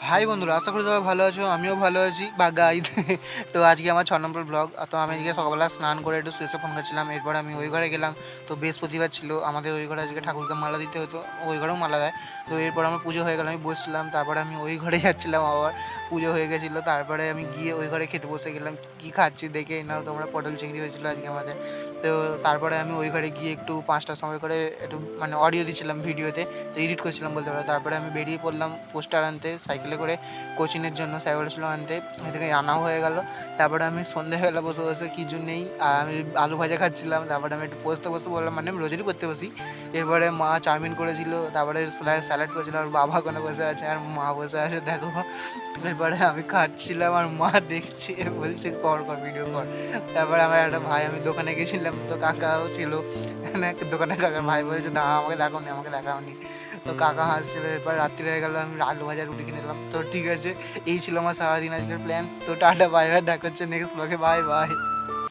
High বন্ধুরা, আশা করি সবাই ভালো আছো। আমিও ভালো আছি বা গাইজ। তো আজকে আমার 6 নম্বর ব্লগ। তো আমি আজকে সকালবেলা স্নান করে একটু শুয়ে ফোন করছিলাম। এরপর আমি ওই ঘরে গেলাম। তো বৃহস্পতিবার ছিল, আমাদের ওই ঘরে আজকে ঠাকুরকে মালা দিতে হতো, ওই ঘরেও মালা দেয়। তো এরপর আমার পুজো হয়ে গেল, আমি বসছিলাম। তারপরে আমি ওই ঘরে যাচ্ছিলাম, আবার পুজো হয়ে গেছিলো। তারপরে আমি গিয়ে ওই ঘরে খেতে বসে গেলাম। কী খাচ্ছি দেখে নাও তোমরা, পটল চিংড়ি হয়েছিল আজকে আমাদের। তো তারপরে আমি ওই ঘরে গিয়ে একটু 5টার সময় করে একটু মানে অডিও দিচ্ছিলাম ভিডিওতে, তো এডিট করছিলাম বলতে পারো। তারপরে আমি বেরিয়ে পড়লাম পোস্টার আনতে সাইকেলে করে কোচিংয়ের জন্য, স্যার বলেছিল আনতে, এদিকে আনাও হয়ে গেল। তারপরে আমি সন্ধ্যেবেলা বসে বসে কিছু নেই আর আমি আলু ভাজা খাচ্ছিলাম। তারপরে আমি একটু পড়তে বসে বললাম, মানে আমি রোজই পড়তে বসি। এরপরে মা চাউমিন করেছিল, তারপরে স্যালাড করেছিল, আর বাবা ওখানে বসে আছে আর মা বসে আছে দেখো। এরপরে আমি খাচ্ছিলাম আর মা দেখছে, বলছে কর কর ভিডিও কর। তারপরে আমার একটা ভাই, আমি দোকানে গেছিলাম তো কাকাও ছিল, মানে দোকানে কাকার ভাই বলছে দাঁড়া আমাকে দেখাওনি, আমাকে দেখাওনি। তো কাকা হাসছিল। এরপর রাত্রি হয়ে গেল, আমি আলু ভাজা রুটি কিনে নিলাম। তো ঠিক আছে, এই ছিল আমার সারাদিন আজকের প্ল্যান। তো টাটা, বাই বাই, দেখা হচ্ছে নেক্সট ব্লগে, বাই বাই।